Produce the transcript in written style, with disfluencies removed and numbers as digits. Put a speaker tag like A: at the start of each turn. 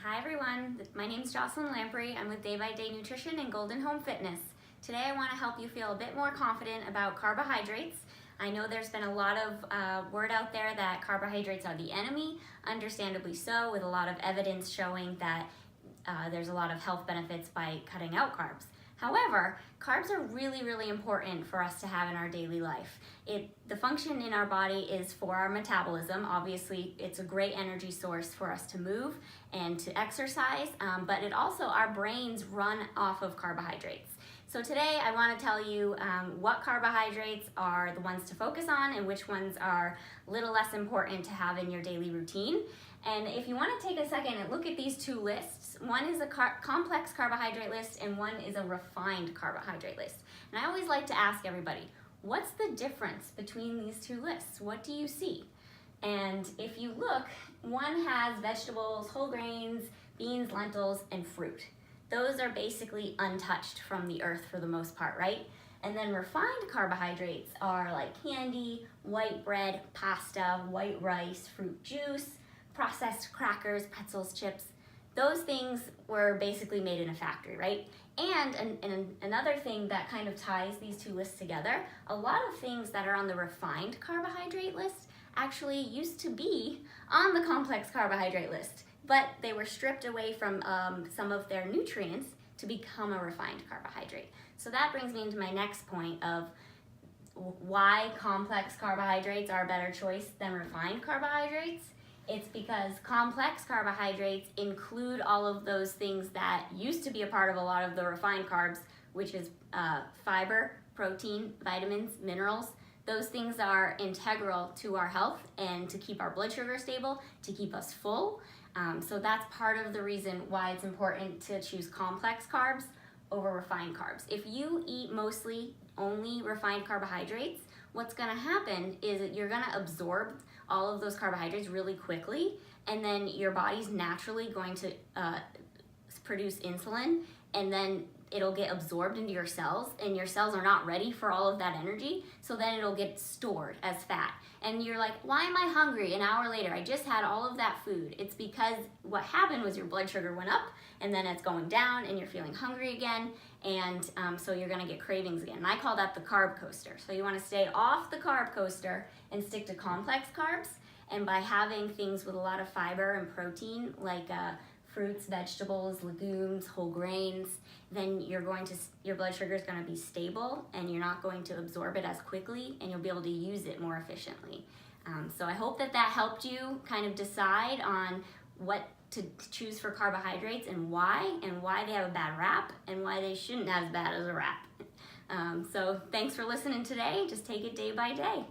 A: Hi everyone, my name is Jocelin Lamprey. I'm with Day by Day Nutrition and Golden Home Fitness. Today I want to help you feel a bit more confident about carbohydrates. I know there's been a lot of word out there that carbohydrates are the enemy, understandably so, with a lot of evidence showing that there's a lot of health benefits by cutting out carbs. However, carbs are really important for us to have in our daily life. The function in our body is for our metabolism. Obviously, it's a great energy source for us to move and to exercise, but our brains run off of carbohydrates. So today I want to tell you what carbohydrates are the ones to focus on and which ones are a little less important to have in your daily routine. And if you want to take a second and look at these two lists, one is a complex carbohydrate list and one is a refined carbohydrate list. And I always like to ask everybody, what's the difference between these two lists? What do you see? And if you look, one has vegetables, whole grains, beans, lentils, and fruit. Those are basically untouched from the earth for the most part, right? And then refined carbohydrates are like candy, white bread, pasta, white rice, fruit juice, processed crackers, pretzels, chips. Those things were basically made in a factory, right? And another thing that kind of ties these two lists together, a lot of things that are on the refined carbohydrate list actually used to be on the complex carbohydrate list, but they were stripped away from some of their nutrients to become a refined carbohydrate. So that brings me into my next point of why complex carbohydrates are a better choice than refined carbohydrates. It's because complex carbohydrates include all of those things that used to be a part of a lot of the refined carbs, which is fiber, protein, vitamins, minerals. Those things are integral to our health and to keep our blood sugar stable, to keep us full. So that's part of the reason why it's important to choose complex carbs over refined carbs. If you eat mostly only refined carbohydrates, what's gonna happen is that you're gonna absorb all of those carbohydrates really quickly, and then your body's naturally going to produce insulin, and then it'll get absorbed into your cells, and your cells are not ready for all of that energy, so then it'll get stored as fat. And you're like, why am I hungry an hour later? I just had all of that food. It's because what happened was your blood sugar went up, and then it's going down, and you're feeling hungry again, and so you're gonna get cravings again. And I call that the carb coaster. So you wanna stay off the carb coaster and stick to complex carbs, and by having things with a lot of fiber and protein, like fruits, vegetables, legumes, whole grains, then your blood sugar is going to be stable and you're not going to absorb it as quickly, and you'll be able to use it more efficiently. So I hope that helped you kind of decide on what to choose for carbohydrates and why they have a bad rap and why they shouldn't have as bad as a rap. So thanks for listening today. Just take it day by day.